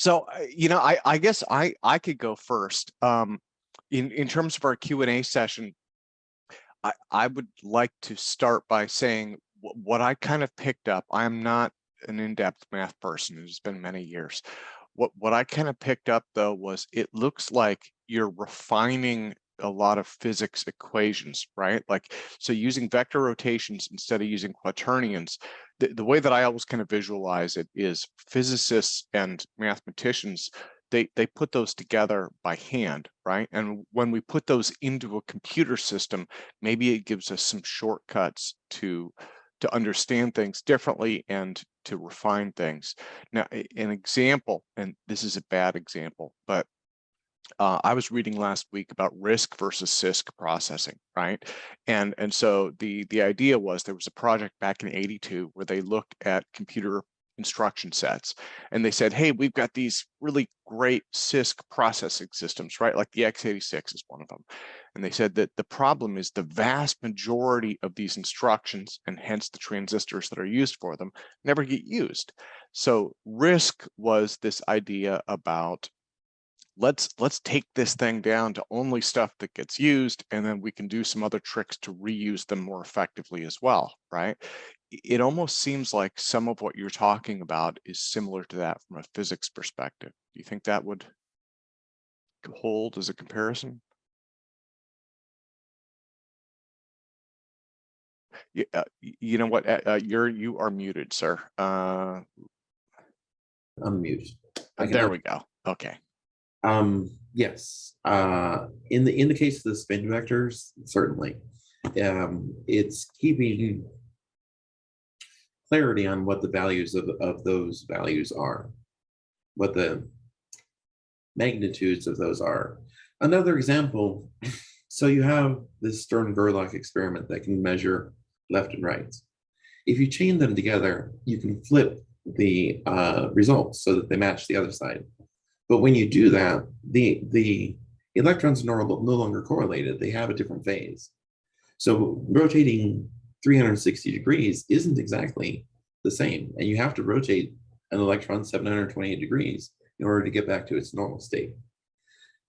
So, I guess I could go first. In terms of our Q&A session, I would like to start by saying what I kind of picked up. I am not an in-depth math person. It's been many years. What I kind of picked up, though, was it looks like you're refining a lot of physics equations, right? Like, so using vector rotations instead of using quaternions, the way that I always kind of visualize it is physicists and mathematicians, they put those together by hand, right? And when we put those into a computer system, maybe it gives us some shortcuts to understand things differently and to refine things. Now, an example, and this is a bad example, but I was reading last week about RISC versus CISC processing, right? And so the idea was there was a project back in '82 where they looked at computer instruction sets, and they said, hey, we've got these really great CISC processing systems, right? Like the x86 is one of them. And they said that the problem is the vast majority of these instructions, and hence the transistors that are used for them, never get used. So RISC was this idea about let's take this thing down to only stuff that gets used, and then we can do some other tricks to reuse them more effectively as well, right? It almost seems like some of what you're talking about is similar to that from a physics perspective. Do you think that would hold as a comparison? You know what? You are muted, sir. Unmute. There we go. Okay. Yes. In the case of the spin vectors, certainly, it's keeping clarity on what the values of those values are, what the magnitudes of those are. Another example, so you have this Stern-Gerlach experiment that can measure left and right. If you chain them together, you can flip the results so that they match the other side. But when you do that, the electrons are no longer correlated. They have a different phase. So rotating 360 degrees isn't exactly the same. And you have to rotate an electron 728 degrees in order to get back to its normal state.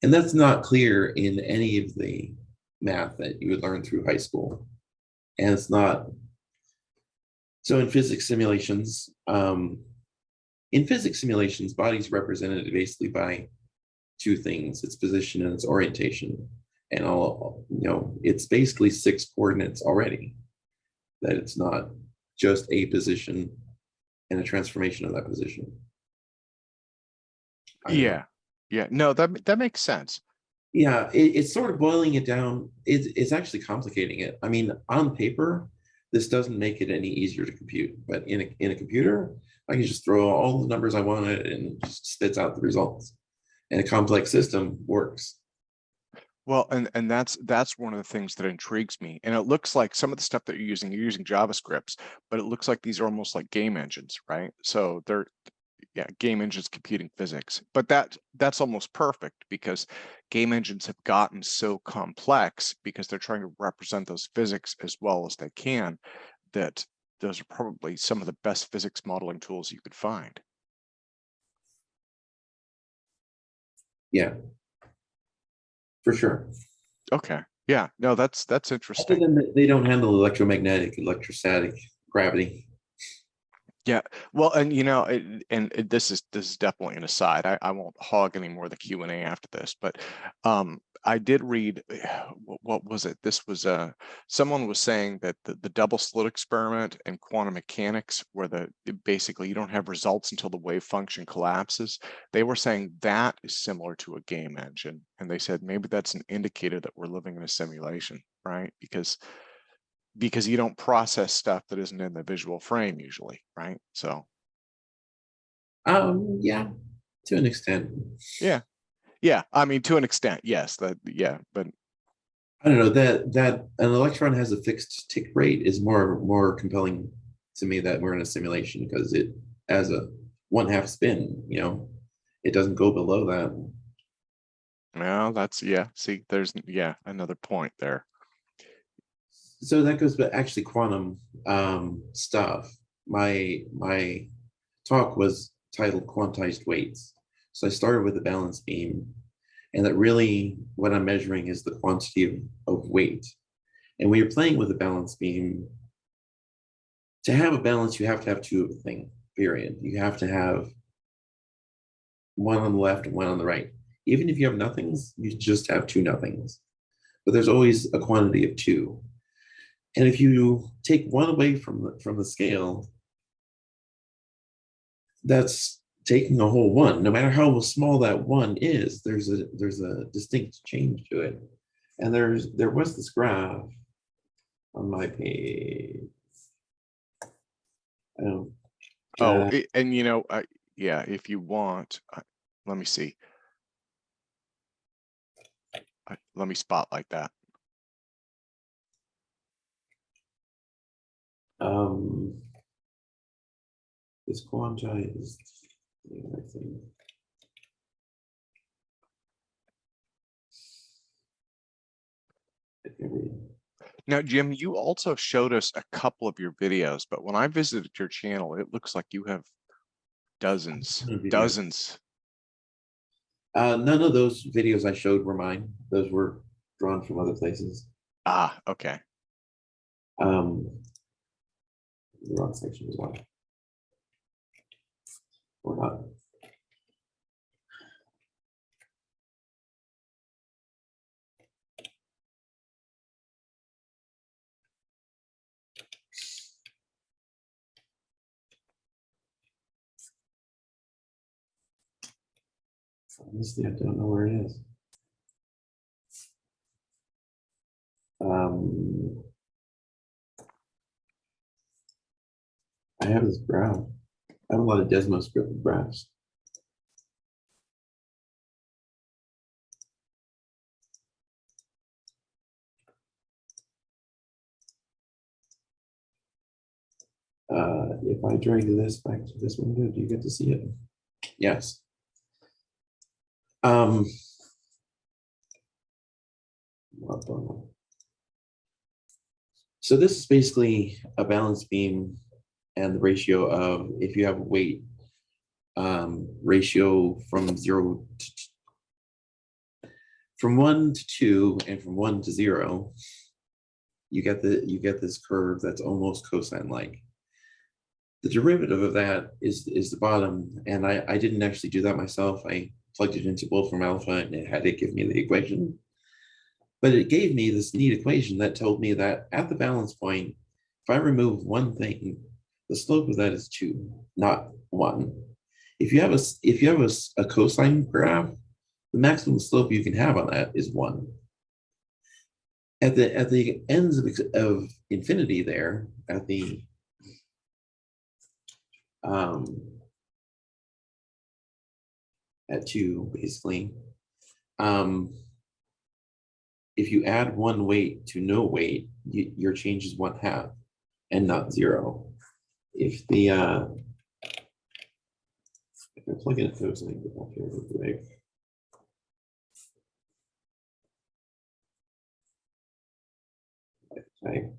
And that's not clear in any of the math that you would learn through high school. And it's not. So in physics simulations, bodies represented basically by two things: its position and its orientation. And it's basically 6 coordinates already. That it's not just a position and a transformation of that position. Yeah. No, that makes sense. Yeah, it's sort of boiling it down. It's actually complicating it. I mean, on paper, this doesn't make it any easier to compute, but in a computer, I can just throw all the numbers I want and it just spits out the results. And a complex system works. Well, and that's one of the things that intrigues me. And it looks like some of the stuff that you're using JavaScripts, but it looks like these are almost like game engines, right? So they're game engines computing physics. But that's almost perfect, because game engines have gotten so complex because they're trying to represent those physics as well as they can, that those are probably some of the best physics modeling tools you could find. Yeah, for sure. Okay. Yeah, no, that's interesting. Other than they don't handle electromagnetic, electrostatic, gravity. Yeah, well, and this is definitely an aside. I won't hog any more of the Q&A after this, but I did read, what was it? This was someone was saying that the double slit experiment and quantum mechanics, where basically you don't have results until the wave function collapses. They were saying that is similar to a game engine, and they said maybe that's an indicator that we're living in a simulation, right? Because you don't process stuff that isn't in the visual frame usually, right? So Yeah, to an extent. Yeah, I mean, to an extent, yes. But I don't know, that an electron has a fixed tick rate is more compelling to me, that we're in a simulation, because it has a 1/2 spin, it doesn't go below that. well, that's see, there's another point there. So that goes back, actually, quantum stuff. My talk was titled Quantized Weights. So I started with a balance beam, and that really what I'm measuring is the quantity of weight. And when you're playing with a balance beam, to have a balance, you have to have two of a thing, period. You have to have one on the left and one on the right. Even if you have nothings, you just have two nothings. But there's always a quantity of two. And if you take one away from the scale, that's taking a whole one. No matter how small that one is, there's a distinct change to it. And there was this graph on my page. And yeah, if you want, let me see. Let me spotlight that. It's quantized. I think. Now, Jim, you also showed us a couple of your videos, but when I visited your channel, it looks like you have dozens. None of those videos I showed were mine. Those were drawn from other places. Ah, okay. The wrong section as well. Or not. Honestly, I don't know where it is. I have this graph. I have a lot of Desmos script graphs. If I drag this back to this window, do you get to see it? Yes. So this is basically a balance beam and the ratio of, if you have a weight ratio from 1 to 2 and from 1 to 0, you get this curve that's almost cosine like. The derivative of that is the bottom, and I didn't actually do that myself. I plugged it into Wolfram Alpha and it had to give me the equation. But it gave me this neat equation that told me that at the balance point, if I remove one thing, the slope of that is 2, not 1. If you have a cosine graph, the maximum slope you can have on that is 1. At the ends of infinity there, at the at 2 basically, if you add one weight to no weight, your change is 1/2 and not 0. If the if I plug in a cosine up here real quick. Okay.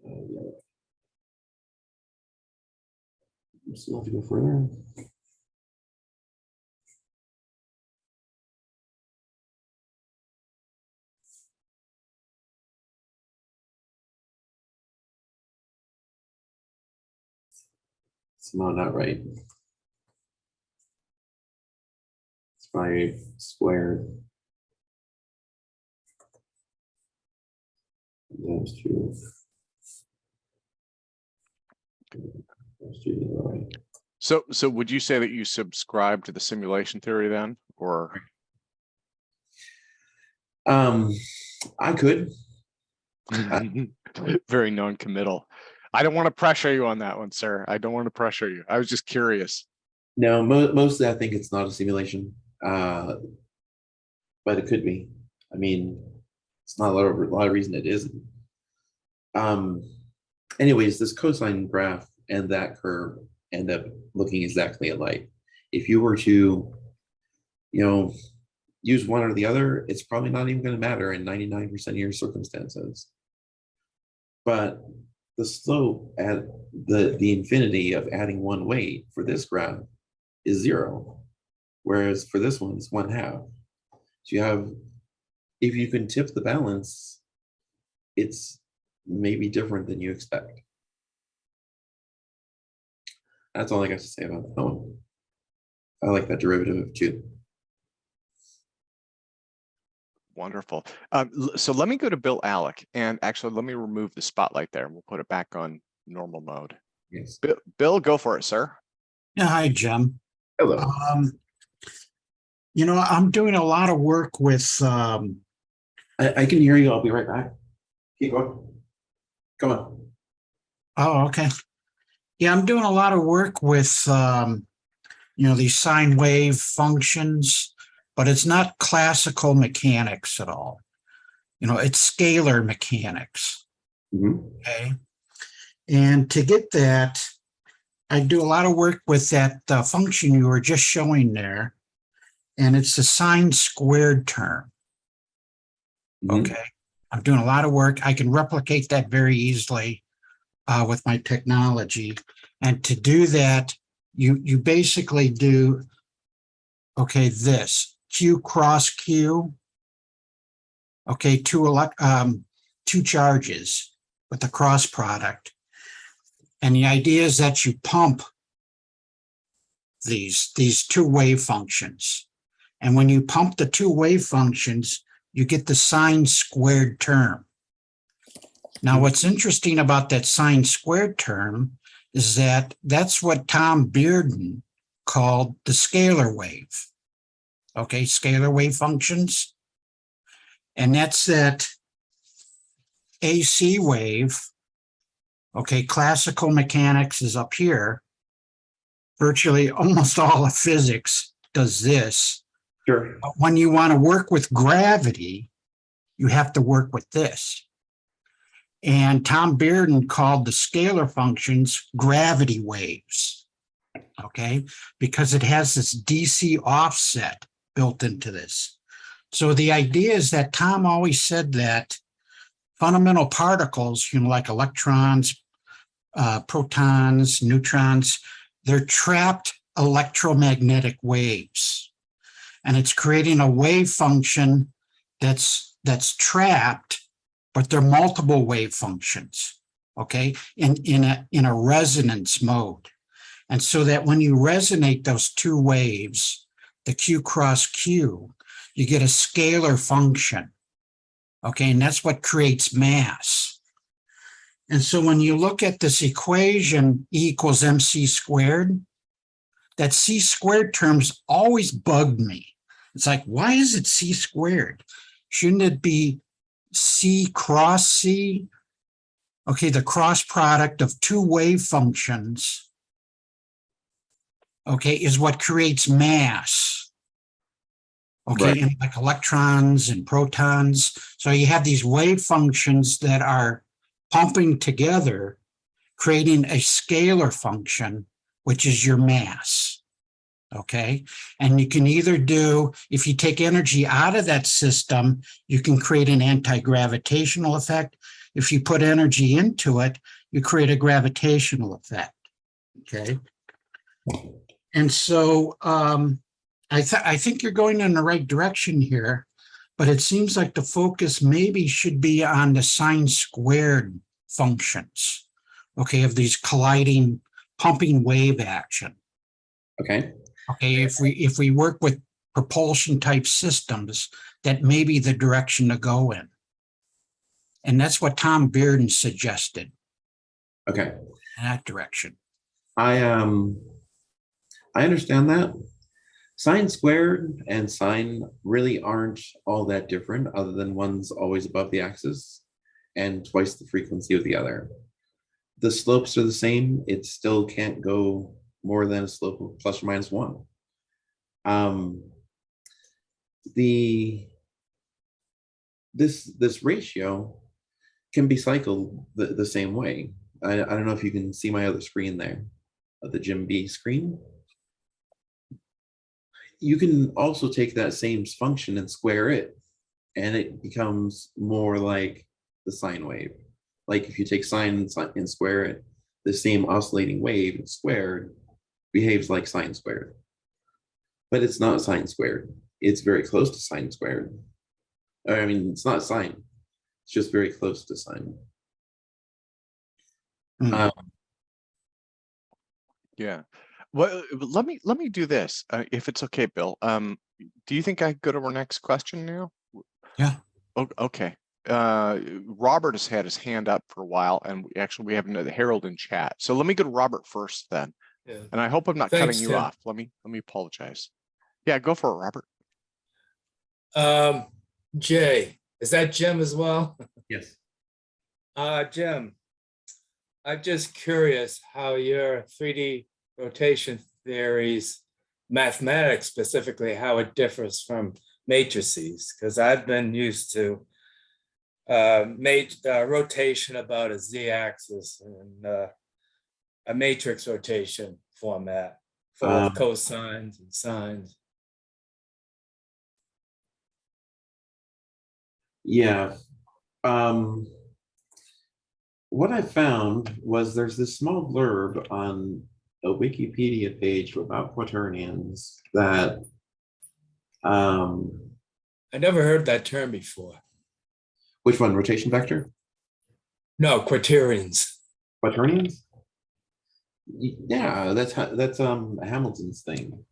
Yeah. You still have to go further. Somehow not right. It's probably squared. That's true. That's true the other way. So would you say that you subscribe to the simulation theory then, or? I could. Very non-committal. I don't want to pressure you on that one, sir. I don't want to pressure you. I was just curious. No, mostly I think it's not a simulation, but it could be. I mean, it's not a lot of reason it isn't. Anyways, this cosine graph and that curve end up looking exactly alike. If you were to you know, use one or the other, it's probably not even going to matter in 99% of your circumstances. But the slope at the infinity of adding one weight for this graph is 0, whereas for this one, it's 1/2. So you have, if you can tip the balance, it's maybe different than you expect. That's all I got to say about that one. I like that derivative too. Wonderful. So let me go to Bill Alec, and actually let me remove the spotlight there, and we'll put it back on normal mode. Yes. Bill, go for it, sir. Yeah, hi, Jim. Hello. You know, I'm doing a lot of work with, I can hear you. I'll be right back. Keep going. Come on. oh, okay. Yeah, I'm doing a lot of work with, you know, these sine wave functions, but it's not classical mechanics at all. You know, it's scalar mechanics. Okay. And to get that, I do a lot of work with that function you were just showing there, and it's the sine squared term. Okay. I'm doing a lot of work. I can replicate that very easily with my technology. And to do that, you basically do, okay, this Q cross Q. Okay, two charges with the cross product. And the idea is that you pump these two wave functions. And when you pump the two wave functions, you get the sine squared term. Now, what's interesting about that sine squared term is that that's what Tom Bearden called the scalar wave. Okay, scalar wave functions. And that's that AC wave. Okay, classical mechanics is up here. Virtually almost all of physics does this. Sure. But when you want to work with gravity, you have to work with this. And Tom Bearden called the scalar functions gravity waves, okay, because it has this DC offset built into this. So the idea is that Tom always said that fundamental particles, you know, like electrons, protons, neutrons, they're trapped electromagnetic waves. And it's creating a wave function that's trapped, but they're multiple wave functions, okay, in a resonance mode. And so that when you resonate those two waves, the Q cross Q, you get a scalar function, okay, and that's what creates mass. And so when you look at this equation, E equals mc squared, that c squared term's always bugged me. It's like, why is it c squared? Shouldn't it be c cross c? Okay, the cross product of two wave functions, okay, is what creates mass. Okay, Right. and like electrons and protons. So you have these wave functions that are pumping together, creating a scalar function, which is your mass. Okay, and you can either do, if you take energy out of that system, you can create an anti-gravitational effect. If you put energy into it, you create a gravitational effect. Okay, and so I think you're going in the right direction here, but it seems like the focus maybe should be on the sine squared functions, okay, of these colliding, pumping wave action. Okay. Okay, if we work with propulsion type systems, that may be the direction to go in. And that's what Tom Bearden suggested. Okay. In that direction. I understand that. Sine squared and sine really aren't all that different, other than one's always above the axis and twice the frequency of the other. The slopes are the same. It still can't go more than a slope of plus or minus 1. This ratio can be cycled the same way. I don't know if you can see my other screen there, the Jim B screen. I you can also take that same function and square it, and it becomes more like the sine wave. Like if you take sine and square it, the same oscillating wave squared behaves like sine squared. But it's not sine squared. It's very close to sine squared. I mean, it's not sine. It's just very close to sine. Yeah. Well, let me do this, if it's okay, Bill. Do you think I could go to our next question now? Yeah. Okay. Robert has had his hand up for a while, and we have another Harold in chat. So let me go to Robert first then. Yeah. And I hope I'm not Thanks, cutting you Tim. off. Let me apologize. Yeah, go for it, Robert. Jay, is that Jim as well? Yes. Jim, I'm just curious how your 3D rotation theories, mathematics specifically, how it differs from matrices, because I've been used to rotation about a z-axis and a matrix rotation format for cosines and sines. Yeah. What I found was there's this small blurb on a Wikipedia page about quaternions that I never heard that term before. which one? Rotation vector? No, quaternions. Quaternions? Yeah, that's Hamilton's thing.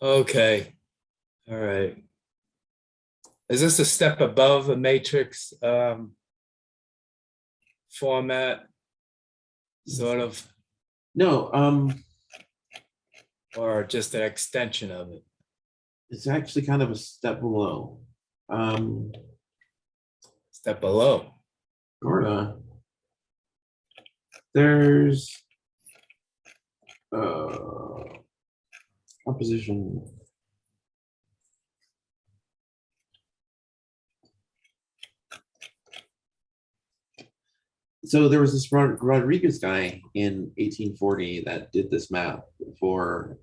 Okay. All right. Is this a step above a matrix format? Sort of, No, or just an extension of it? it's actually kind of a step below. Step below. Sorta. There's composition. So there was this Rodriguez guy in 1840 that did this math for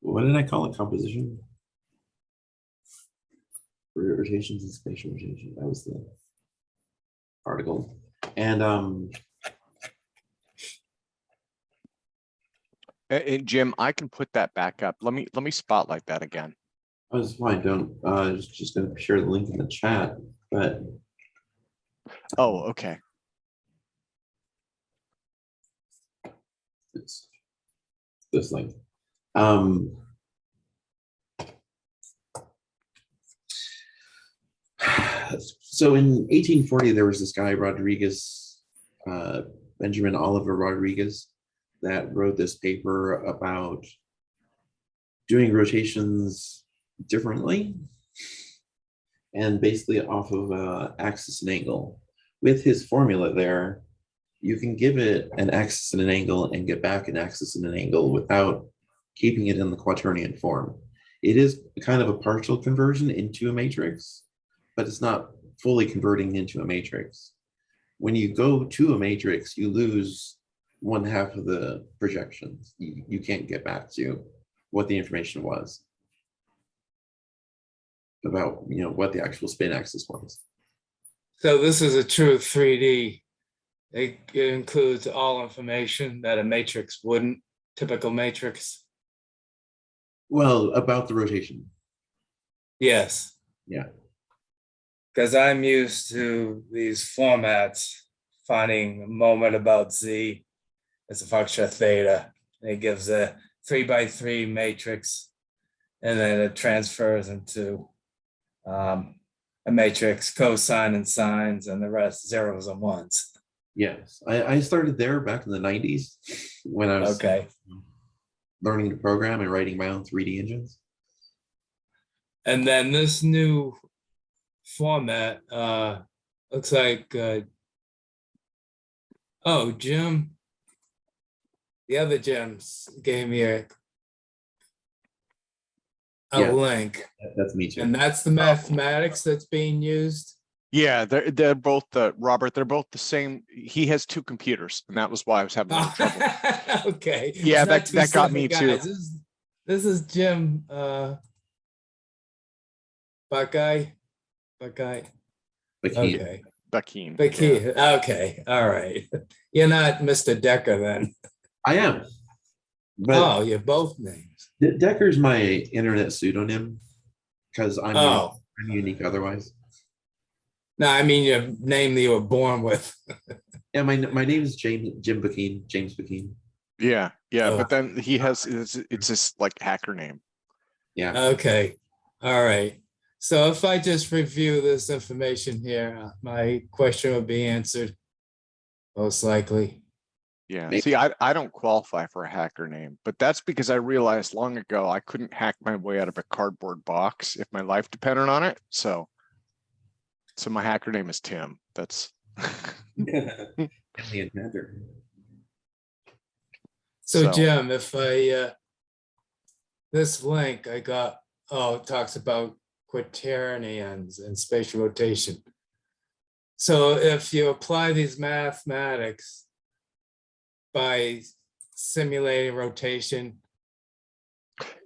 what did I call it? Composition? Rotations and spatial rotation. That was the article. And Jim, I can put that back up. Let me spotlight that again. I was fine. Don't I was just gonna share the link in the chat, but Oh, okay. it's this link. So in 1840, there was this guy, Rodriguez, Benjamin Oliver Rodriguez, that wrote this paper about doing rotations differently and basically off of axis and angle. With his formula there, you can give it an axis and an angle and get back an axis and an angle without keeping it in the quaternion form. It is kind of a partial conversion into a matrix, but it's not fully converting into a matrix. When you go to a matrix, you lose 1/2 of the projections. You can't get back to what the information was about, what the actual spin axis was. So this is a true 3D. It includes all information that a matrix wouldn't, typical matrix. Well, about the rotation. Yes. Yeah. Because I'm used to these formats, finding a moment about Z as a function of theta. And it gives a 3x3 matrix, and then it transfers into a matrix, cosine and sines, and the rest zeros and ones. Yes, I started there back in the 90s when I was Okay. learning to program and writing my own 3D engines. And then this new format looks like, oh, Jim, the other Jim's gave me a Yeah. link. That's me too. And that's the mathematics that's being used. Yeah, they're both Robert. They're both the same. He has two computers, and that was why I was having a little trouble. Okay. Yeah, It's not two that got me separate too. guys. This is Jim Buckeye. Buckeyne. Okay. Buckeyne. Buckeye. Okay. All right. You're not Mr. Decker then. I am. But Oh, you're both names. Decker's my internet pseudonym because I'm unique otherwise. No, I mean your name that you were born with. Yeah, my name is Jim Buckeyne, James Buckeyne. Yeah, Oh. but then he has it's this like hacker name. Yeah. Okay. All right. So if I just review this information here, my question will be answered most likely. Yeah. Maybe. See, I don't qualify for a hacker name, but that's because I realized long ago I couldn't hack my way out of a cardboard box if my life depended on it. So my hacker name is Tim. That's Alien matter. So Jim, if I this link I got, it talks about quaternions and spatial rotation. So if you apply these mathematics by simulating rotation,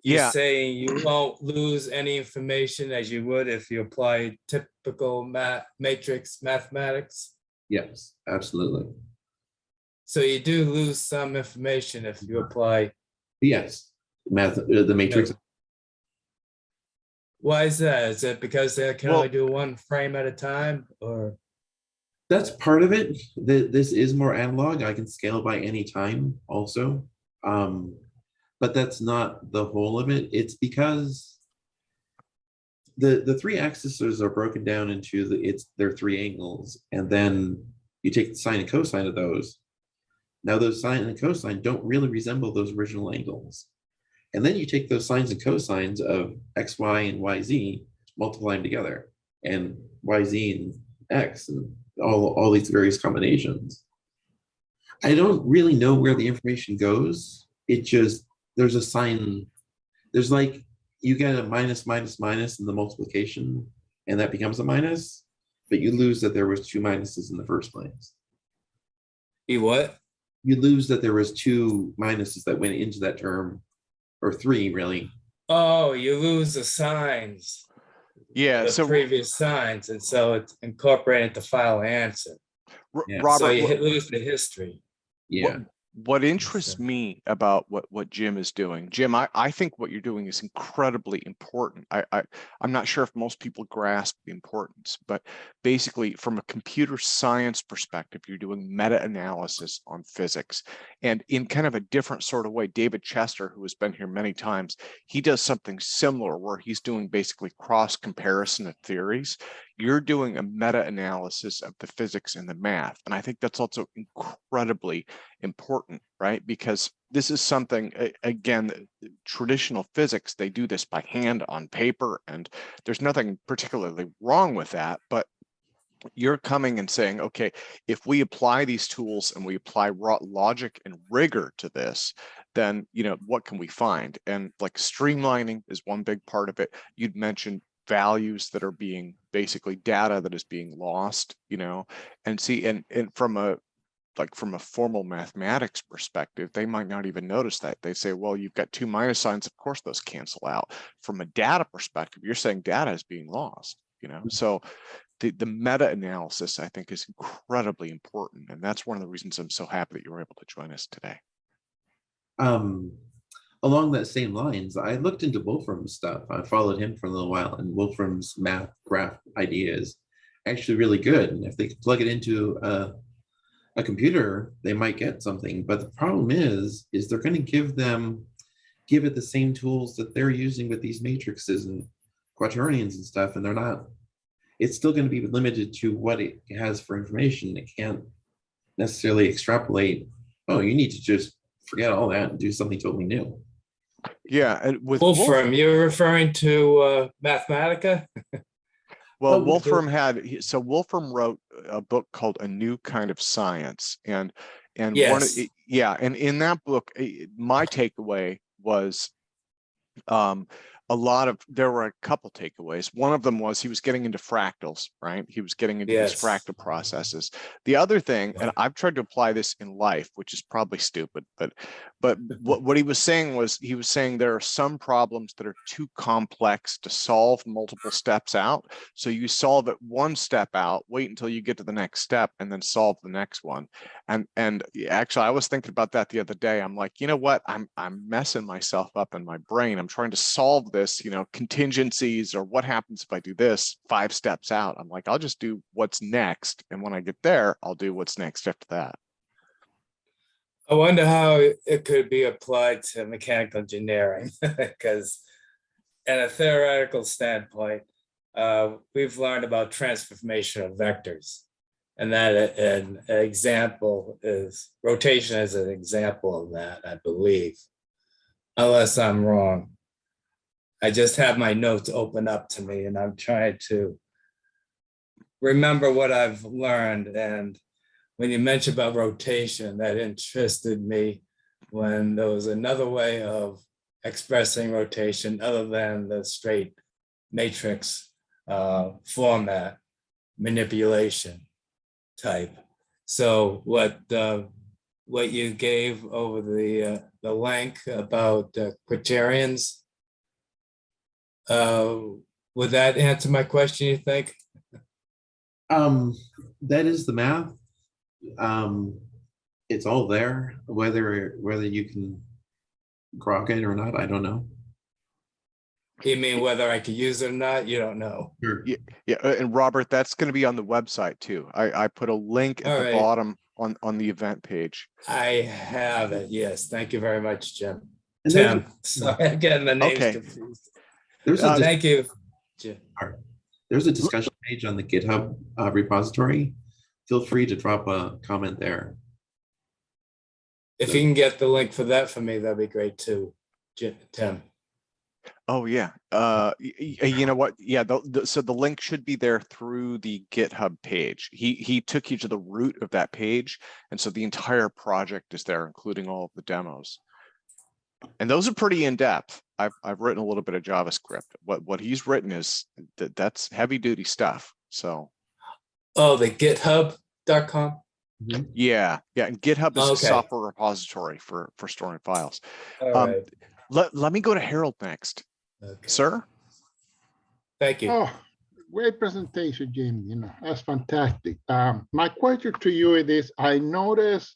you're yeah. saying you won't lose any information as you would if you apply typical matrix mathematics. Yes, absolutely. So you do lose some information if you apply. Yes, the matrix. No. Why is that? Is it because they can only do one frame at a time, or? That's part of it. This is more analog. I can scale by any time also. But that's not the whole of it. It's because the three axes are broken down into their three angles, and then you take the sine and cosine of those. Now those sine and cosine don't really resemble those original angles. And then you take those sines and cosines of x, y, and yz, multiply them together, and yz and x, and all these various combinations. I don't really know where the information goes. It just, there's a sign, there's like, you get a minus, minus, minus in the multiplication, and that becomes a minus, but you lose that there was two minuses in the first place. You what? You lose that there was two minuses that went into that term, or three really. Oh, you lose the signs. Yeah. The previous signs, and so it's incorporated the final answer. Yeah. Robert, so you lose the history. Yeah. What interests me about what Jim is doing, Jim, I think what you're doing is incredibly important. I'm not sure if most people grasp the importance, but basically from a computer science perspective, you're doing meta-analysis on physics. And in kind of a different sort of way, David Chester, who has been here many times, he does something similar where he's doing basically cross comparison of theories. You're doing a meta-analysis of the physics and the math. And I think that's also incredibly important, right? Because this is something, again, traditional physics, they do this by hand on paper, and there's nothing particularly wrong with that. But you're coming and saying, okay, if we apply these tools and we apply raw logic and rigor to this, then, what can we find? And like streamlining is one big part of it. You'd mentioned values that are being basically data that is being lost, and see, and from a formal mathematics perspective, they might not even notice that. They say, well, you've got two minus signs, of course those cancel out. From a data perspective, you're saying data is being lost, so the meta-analysis, I think, is incredibly important, and that's one of the reasons I'm so happy that you were able to join us today. Along that same lines, I looked into Wolfram's stuff. I followed him for a little while, and Wolfram's math graph ideas actually really good. And if they could plug it into a computer, they might get something. But the problem is they're going to give it the same tools that they're using with these matrices and quaternions and stuff, and they're not. It's still going to be limited to what it has for information. It can't necessarily extrapolate, oh, you need to just forget all that and do something totally new. Yeah, and with Wolfram, you're referring to Mathematica? Well, Wolfram Wolfram wrote a book called A New Kind of Science, and yes. and in that book, my takeaway was there were a couple takeaways. One of them was he was getting into fractals, right? He was getting into these Yes. fractal processes. The other thing, and Yeah. I've tried to apply this in life, which is probably stupid, but what he was saying was, he was saying there are some problems that are too complex to solve multiple steps out. So you solve it one step out, wait until you get to the next step, and then solve the next one. And actually, I was thinking about that the other day. I'm like, you know what? I'm messing myself up in my brain. I'm trying to solve this, contingencies, or what happens if I do this 5 steps out. I'm like, I'll just do what's next, and when I get there, I'll do what's next after that. I wonder how it could be applied to mechanical engineering, because at a theoretical standpoint, we've learned about transformation of vectors, and that an example is rotation is an example of that, I believe, unless I'm wrong. I just have my notes open up to me, and I'm trying to remember what I've learned. And when you mentioned about rotation, that interested me, when there was another way of expressing rotation other than the straight matrix format manipulation type. So what you gave over the link about quaternions, would that answer my question, you think? That is the math. It's all there. Whether you can grok it or not, I don't know. You mean whether I could use it or not? You don't know. Sure. Yeah, and Robert, that's going to be on the website too. I put a link at All the right. bottom on the event page. I have it. Yes. Thank you very much, Jim. And Tim. Sorry, I'm getting the names Okay. confused. There's a Thank you, Jim. there's a discussion page on the GitHub repository. Feel free to drop a comment there. If you can get the link for that for me, that'd be great too, Tim. Oh yeah. You know what? Yeah. So the link should be there through the GitHub page. He took you to the root of that page, and so the entire project is there, including all of the demos. And those are pretty in depth. I've written a little bit of JavaScript. What he's written is that's heavy duty stuff. So. Oh, the GitHub.com. Mhm. Yeah. And GitHub is a Okay. software repository for storing files. All right. Let me go to Harold next. Okay. Sir? Thank you. Oh, great presentation, Jim. That's fantastic. My question to you is this: I noticed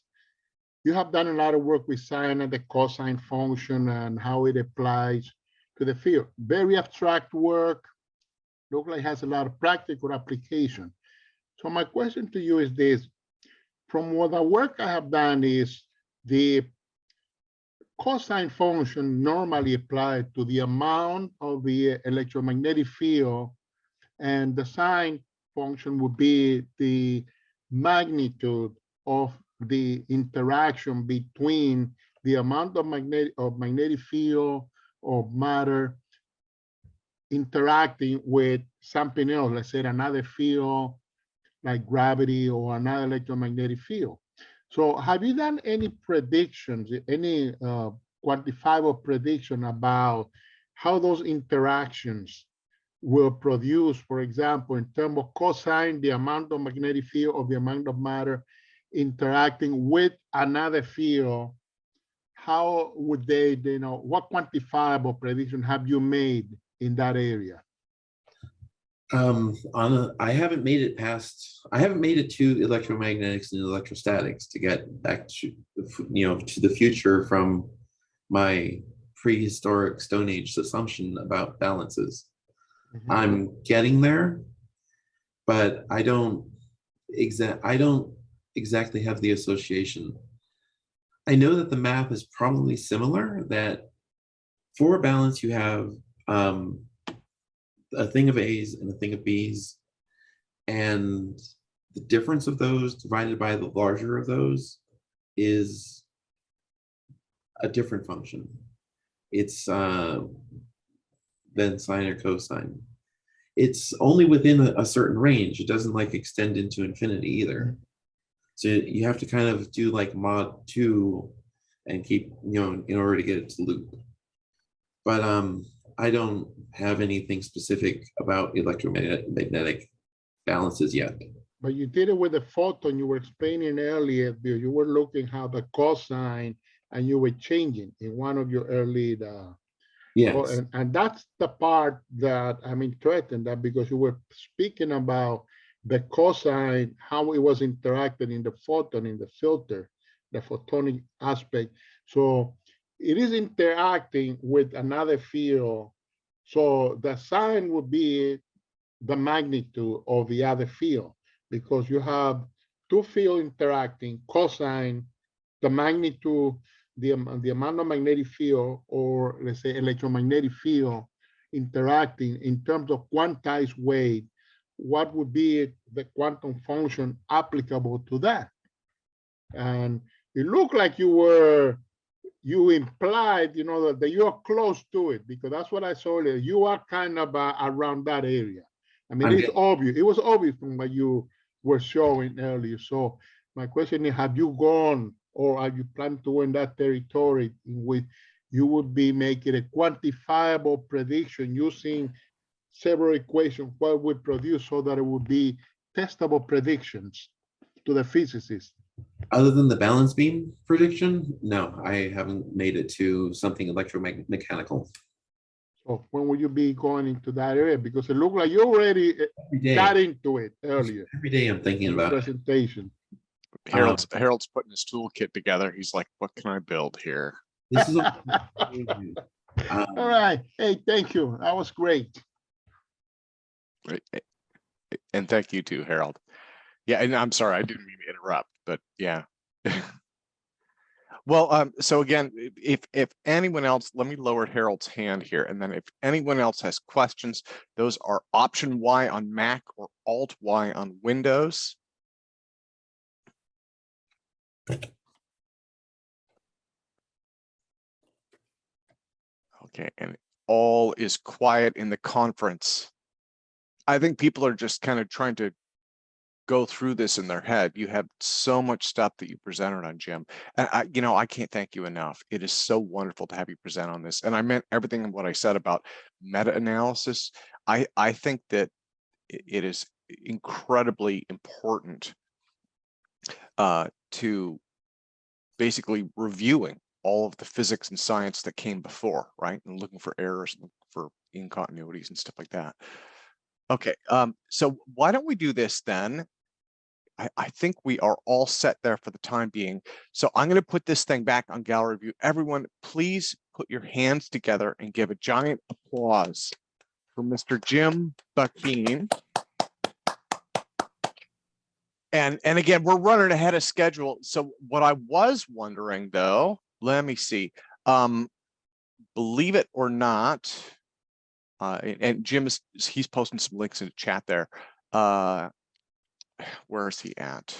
you have done a lot of work with sine and the cosine function and how it applies to the field. Very abstract work. Looks like it has a lot of practical application. So my question to you is this: from what the work I have done is the cosine function normally applied to the amount of the electromagnetic field, and the sine function would be the magnitude of the interaction between the amount of magnetic field or matter interacting with something else, let's say another field like gravity or another electromagnetic field. So have you done any predictions, any quantifiable prediction about how those interactions will produce, for example, in terms of cosine, the amount of magnetic field or the amount of matter interacting with another field? How would they, what quantifiable prediction have you made in that area? I haven't made it to electromagnetics and electrostatics to get back to, to the future from my prehistoric Stone Age assumption about balances. Mhm. I'm getting there, but I don't exactly have the association. I know that the math is probably similar, that for a balance you have a thing of A's and a thing of B's, and the difference of those divided by the larger of those is a different function. It's then sine or cosine. It's only within a certain range. It doesn't like extend into infinity either. So you have to kind of do like mod 2 and keep, in order to get it to loop. But I don't have anything specific about electromagnetic balances yet. But you did it with the photon you were explaining earlier. You were looking how the cosine and you were changing in one of your early. Yes. And that's the part that I'm interested in, that because you were speaking about the cosine, how it was interacting in the photon, in the filter, the photonic aspect. So it is interacting with another field. So the sign would be the magnitude of the other field, because you have two fields interacting, cosine, the magnitude, the amount of magnetic field, or let's say electromagnetic field interacting in terms of quantized weight, what would be the quantum function applicable to that? And it looked like you implied, that you're close to it, because that's what I saw earlier. You are kind of around that area. I mean, it's obvious. It was obvious from what you were showing earlier. So my question is, have you gone, or are you planning to go in that territory in which you would be making a quantifiable prediction using several equations, what would produce, so that it would be testable predictions to the physicists? Other than the balance beam prediction, no, I haven't made it to something electromechanical. So when will you be going into that area? Because it looked like you already got into it earlier. Every day I'm thinking in the about it. presentation. Harold's putting his toolkit together. He's like, what can I build here? This is All right. Hey, thank you. That was great. And thank you too, Harold. Yeah, and I'm sorry, I didn't mean to interrupt, but yeah. Well, so again, if anyone else, let me lower Harold's hand here, and then if anyone else has questions, those are Option Y on Mac or Alt Y on Windows. Okay, and all is quiet in the conference. I think people are just kind of trying to go through this in their head. You have so much stuff that you presented on, Jim. And I can't thank you enough. It is so wonderful to have you present on this. And I meant everything in what I said about meta-analysis. I think that it is incredibly important to basically reviewing all of the physics and science that came before, right? And looking for errors, and for incontinuities and stuff like that. Okay, so why don't we do this then? I think we are all set there for the time being. So I'm going to put this thing back on gallery view. Everyone, please put your hands together and give a giant applause for Mr. Jim Buckeyne. And again, we're running ahead of schedule. So what I was wondering though, let me see. Believe it or not, and Jim he's posting some links in the chat there. Where is he at?